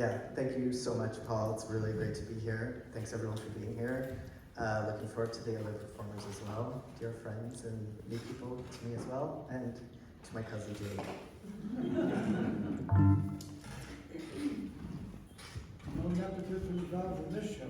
Yeah, thank you so much, Paul. It's really great to be here. Thanks everyone for being here. Looking forward to the other performers as well, dear friends and new people to me as well, and to my cousin Jade. No nepotism is allowed in this show.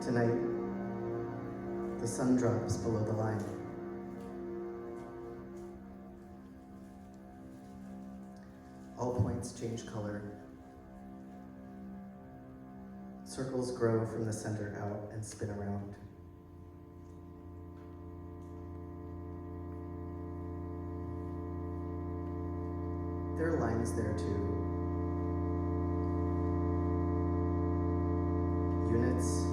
Tonight, the sun drops below the line. All points change color. Circles grow from the center out and spin around. There are lines there too. Units,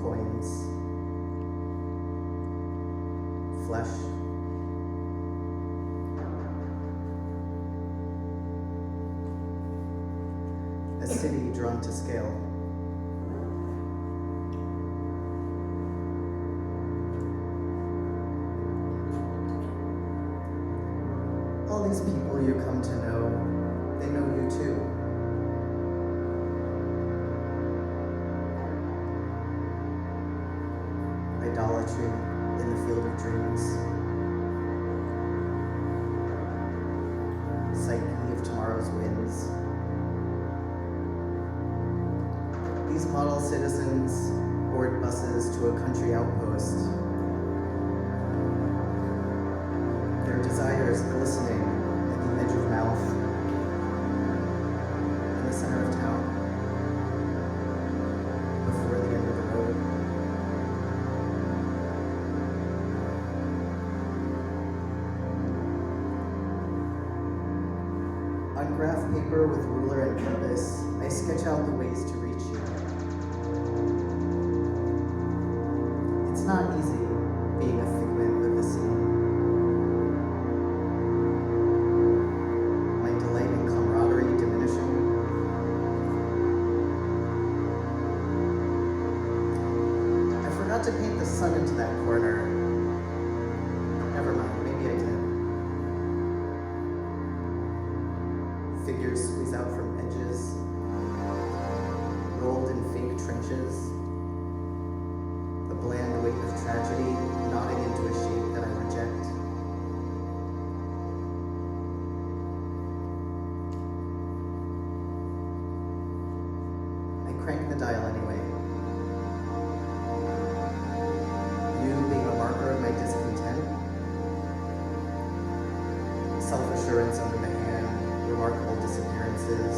coins, flesh, a city drawn to scale. All these people you come to know, they know you too. Idolatry in the field of dreams. Psyche of tomorrow's winds. These model citizens board buses to a country outpost. Their desires glistening at the edge of mouth in the center of town before the end of the road. On graph paper with ruler and compass, I sketch out the ways to reach you. It's not easy being a figment of the scene. My delight in camaraderie diminishing. I forgot to paint the sun into that corner. Never mind, maybe I did. Figures squeeze out from edges, rolled in fake trenches. The bland weight of tragedy knotting into a shape that I reject. I crank the dial anyway. You being a marker of my discontent. Self-assurance under the hand. Remarkable disappearances.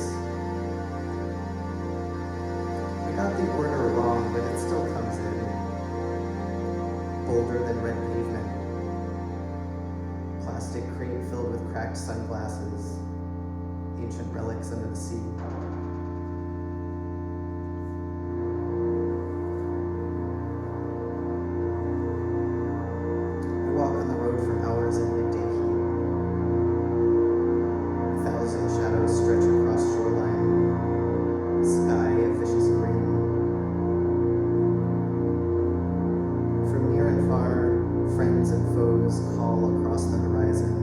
I got the order wrong, but it still comes in. Bolder than red pavement. Plastic crate filled with cracked sunglasses. Ancient relics under the sea. I walk on the road for hours in midday heat. Shadows stretch across shoreline, sky a vicious green. From near and far, friends and foes call across the horizon.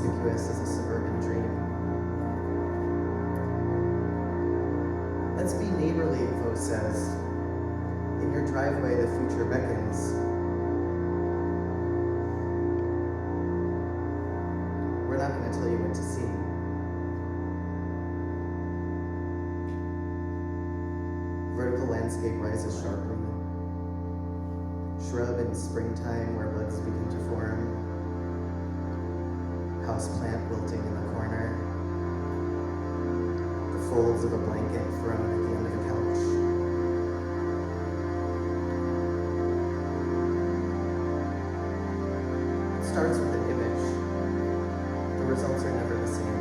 conspicuous as a suburban dream. Let's be neighborly, Vo says. In your driveway, the future beckons. We're not going to tell you what to see. Vertical landscape rises sharply. Shrub in springtime where buds begin to form. House plant wilting in the corner. The folds of a blanket thrown at the end of a couch. It starts with an image. The results are never the same.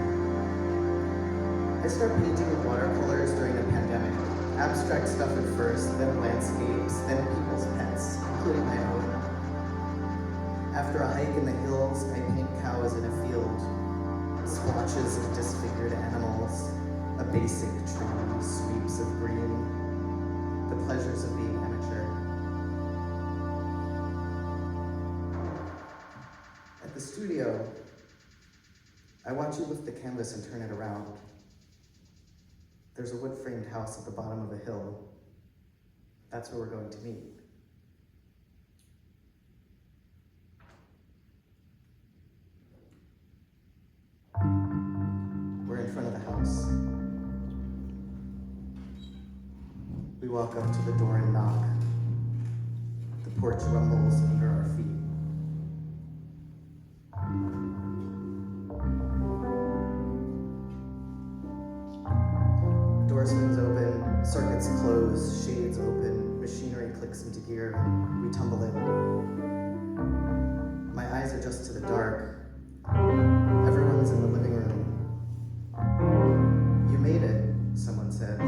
I started painting with watercolors during the pandemic. Abstract stuff at first, then landscapes, then people's pets, including my own. After a hike in the hills, I paint cows in a field, splotches of disfigured animals, a basic tree, sweeps of green, the pleasures of being amateur. At the studio, I watch you lift the canvas and turn it around. There's a wood-framed house at the bottom of a hill. That's where we're going to meet. We're in front of the house. We walk up to the door and knock. The porch rumbles under our feet. Door swings open, circuits close, shades open, machinery clicks into gear. We tumble in. My eyes adjust to the dark. Everyone's in the living room. You made it, someone says.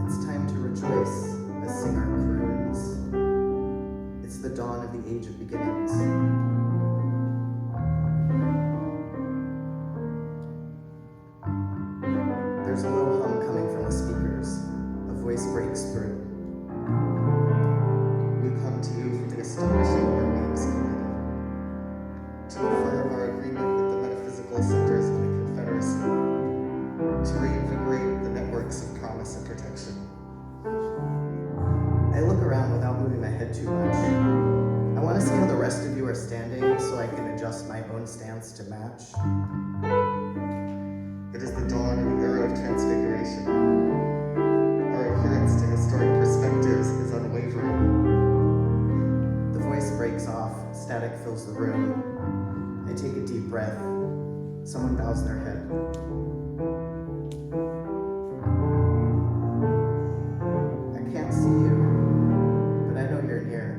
It's time to rejoice, a singer croons. It's the dawn of the age of beginnings. There's a low hum coming from the speakers. A voice breaks through. We come to you from the astonishing Orleans Committee to affirm our agreement with the metaphysical centers of the Confederacy to reinvigorate the networks of promise and protection. I look around without moving my head too much. I want to see how the rest of you are standing so I can adjust my own stance to match. It is the dawn of the era of transfiguration. Our adherence to historic perspectives is unwavering. The voice breaks off, static fills the room. I take a deep breath. Someone bows their head. I can't see you, but I know you're near.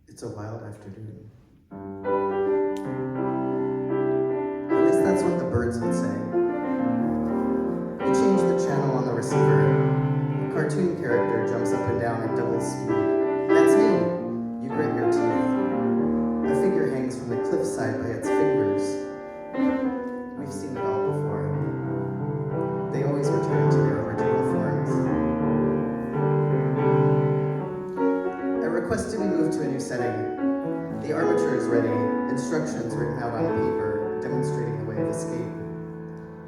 It's a wild afternoon. At least that's what the birds would say. We change the channel on the receiver. A cartoon character jumps up and down at double speed. That's me! You grit your teeth. A figure hangs from the cliffside by its fingers. We've seen it all before. They always return to their original forms. I requested we move to a new setting. The armature is ready, instructions written out on paper, demonstrating the way of escape.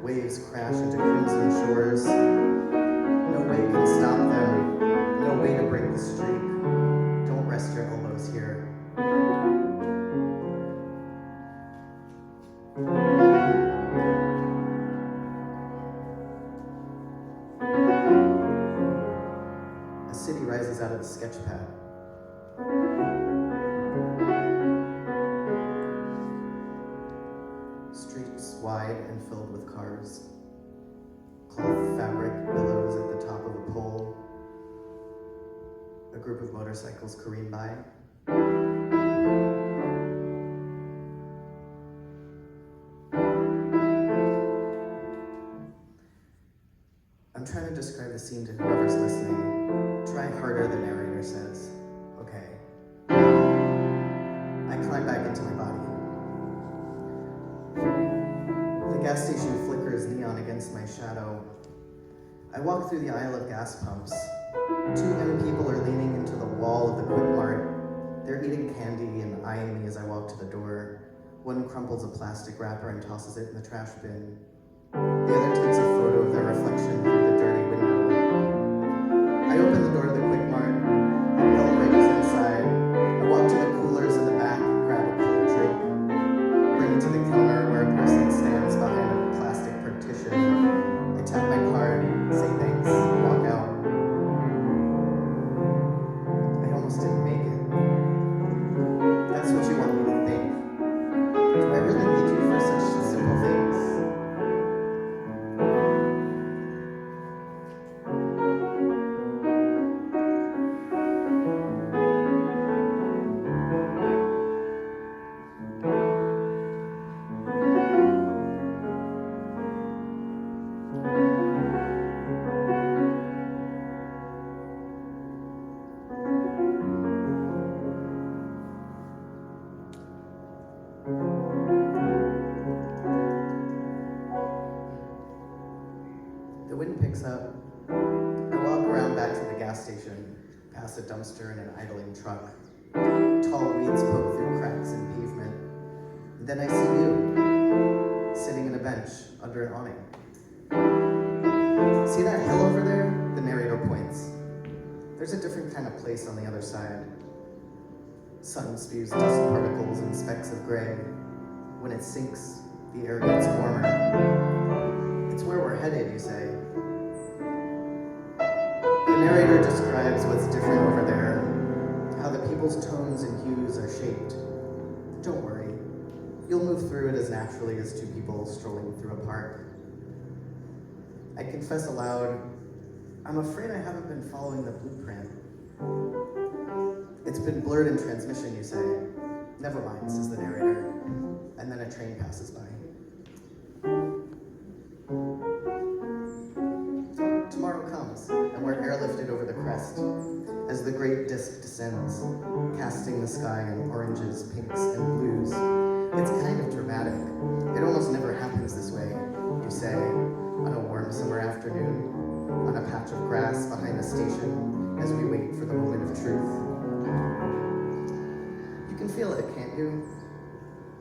Waves crash into crimson shores. No way can stop them. No way to break the streak. Don't rest your elbows here. A city rises out of the sketch pad. Streets wide and filled with cars. Cloth fabric billows at the top of a pole. A group of motorcycles careen by. to describe the scene to whoever's listening, try harder, the narrator says. Okay. I climb back into my body. The gas station flickers neon against my shadow. I walk through the aisle of gas pumps. Two young people are leaning into the wall of the Quick Mart. They're eating candy and eyeing me as I walk to the door. One crumples a plastic wrapper and tosses it in the trash bin. The other takes a photo of their reflection through the dirty window. I open the door to the Quick Mart. The bell rings inside. I walk to the coolers in the back, grab a cold drink, bring it to the counter where a person stands behind a plastic partition. I tap my card, say thanks, walk out. I almost didn't make it. That's what you want me to think. Do I really need you for such simple things? The wind picks up. I walk around back to the gas station, past a dumpster and an idling truck. Tall weeds poke through cracks in pavement. And then I see you, sitting in a bench under an awning. See that hill over there? The narrator points. There's a different kind of place on the other side. Sun spews dust particles and specks of gray. When it sinks, the air gets warmer. It's where we're headed, you say. The narrator describes what's different over there, how the people's tones and hues are shaped. Don't worry, you'll move through it as naturally as two people strolling through a park. I confess aloud, I'm afraid I haven't been following the blueprint. It's been blurred in transmission, you say. Never mind, says the narrator, and then a train passes by. Tomorrow comes, and we're airlifted over the crest as the great disk descends, casting the sky in oranges, pinks, and blues. It's kind of dramatic. It almost never happens this way, you say, on a warm summer afternoon, on a patch of grass behind the station as we wait for the moment of truth. You can feel it, can't you?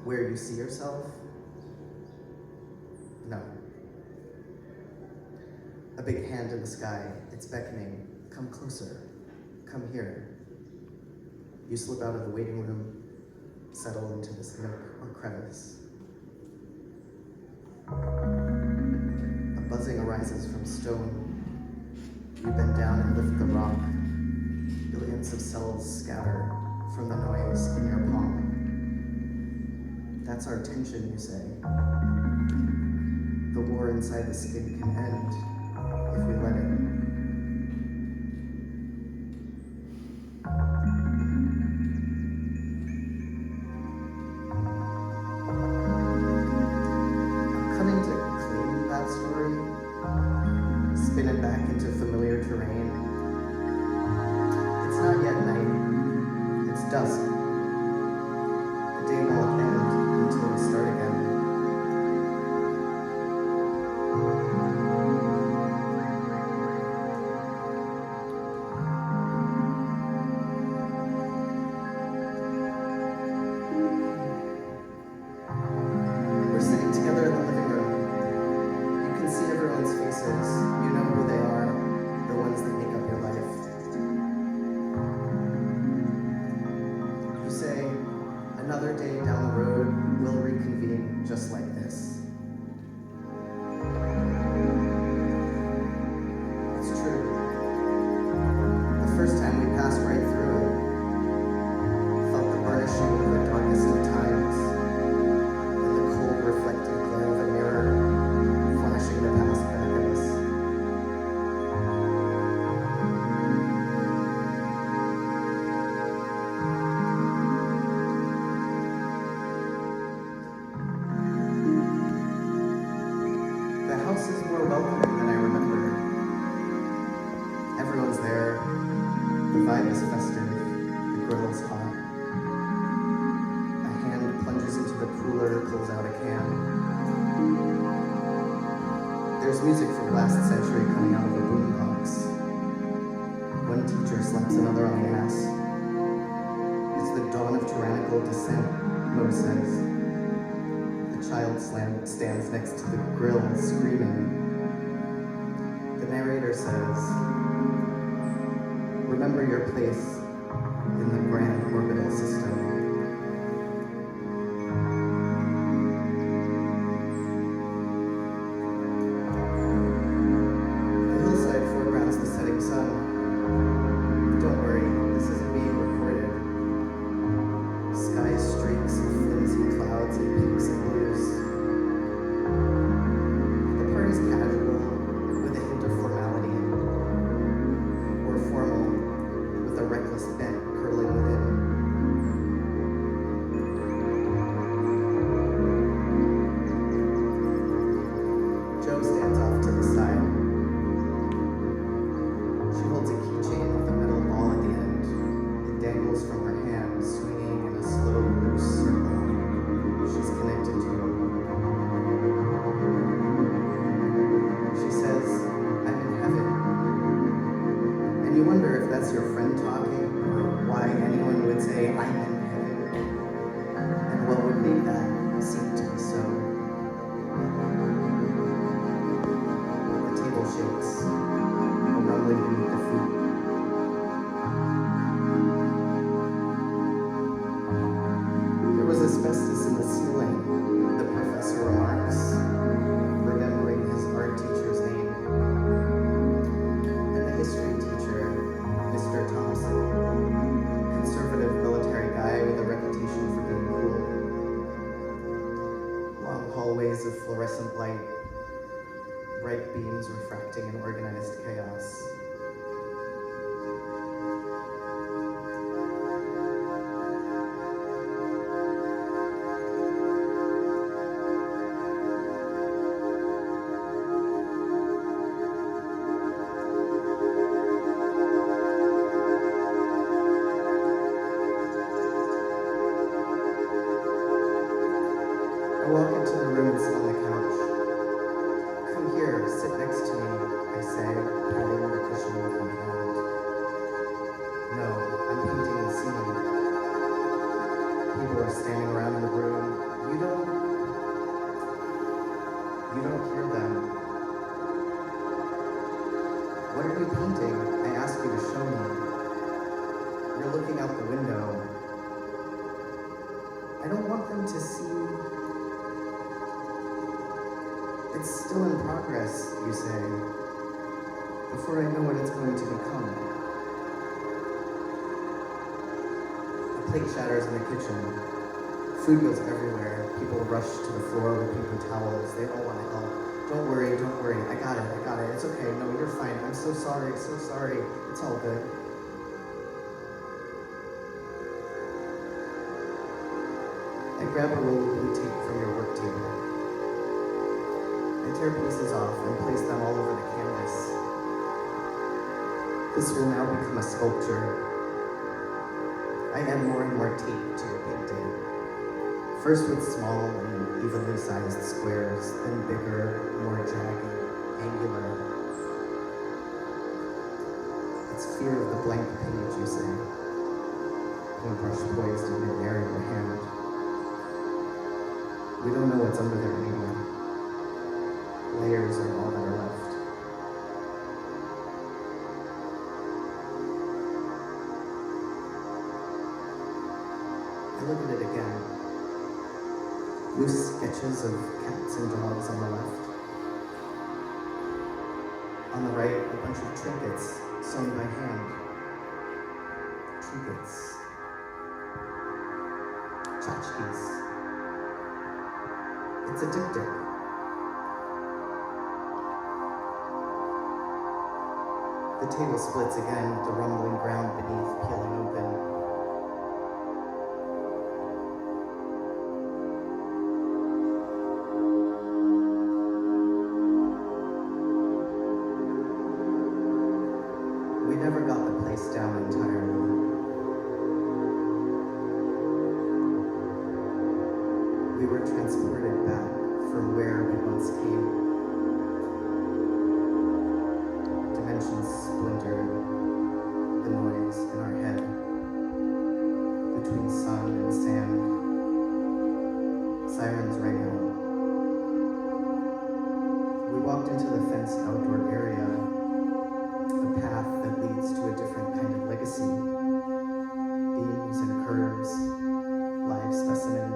Where you see yourself? No. A big hand in the sky, it's beckoning. Come closer. Come here. You slip out of the waiting room, settle into this nook or crevice. A buzzing arises from stone. You bend down and lift the rock. Billions of cells scatter from the noise in your palm. That's our tension, you say. The war inside the skin can end if we let it. I'm coming to clean that story, spin it back into familiar terrain. It's not yet night, it's dusk. The day won't end until we start again. We're sitting together in the living room. You can see everyone's faces. You know who they are, the ones that make up your life. You say, another day down the road, we'll reconvene just like this. It's true. The first time we passed right through it, felt the burnishing of the darkest of times, and the cold reflected glare of a mirror, flashing the past back at us. jeweler pulls out a can. There's music from last century coming out of a boombox. One teacher slaps another on the ass. It's the dawn of tyrannical dissent, Mo says. The child stands next to the grill screaming. The narrator says, remember your place in the grand orbital system. The hillside foregrounds the setting sun. Don't worry, this isn't being recorded. Sky streaks of flimsy clouds and pinks and blues. The party's casual with a hint of formality, or formal with a reckless bent curling within. Jo stands off to the side. She holds a keychain with a metal ball at the end. It dangles from her hand, swinging in a slow, loose circle. She's connected to it. She says, I'm in heaven. And you wonder if that's your friend talking, or why anyone would say, I'm in heaven, and what would make that seem to be so. The table shakes, a rumbling beneath the feet. There was asbestos in the ceiling, the professor remarks, remembering his art teacher's name. And the history teacher, Mr. Thompson, conservative military guy with a reputation for being cool. Long hallways of fluorescent light, bright beams refracting in organized chaos. I walk into the room and sit on the couch. Come here, sit next to me, I say, patting the cushion with my hand. No, I'm painting the scene. People are standing around in the room. You don't hear them. What are you painting? I ask you to show me. You're looking out the window. I don't want them to see. It's still in progress, you say, before I know what it's going to become. A plate shatters in the kitchen. Food goes everywhere. People rush to the floor with paper towels. They all want to help. Don't worry, don't worry. I got it. It's okay. No, you're fine. I'm so sorry, so sorry. It's all good. I grab a roll of blue tape from your work table. I tear pieces off and place them all over the canvas. This will now become a sculpture. I add more and more tape to your painting. First with small and evenly sized squares, then bigger, more jagged, angular. It's fear of the blank page, you say. Paintbrush poised in midair in your hand. We don't know what's under there anymore. Layers are all that are left. I look at it again. Loose sketches of cats and dogs on the left. On the right, a bunch of trinkets sewn by hand. Trinkets. Tchotchkes. It's a diptych. The table splits again with the rumbling ground beneath peeling open. We never got the place down entirely. We We were transported back from where we once came. Dimensions splintered, the noise in our head, between sun and sand. Sirens rang out. We walked into the fenced outdoor area, a path that leads to a different kind of legacy. Beams and curves, live specimen.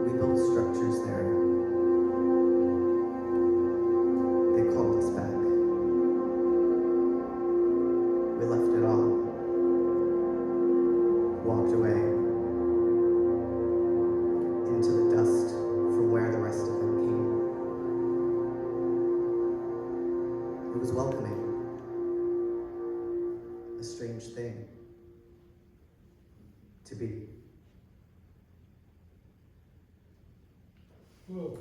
We built structures there. They called us back. We left it all. Walked away into the dust from where the rest of them came. It was welcoming, a strange thing to be. Whoa.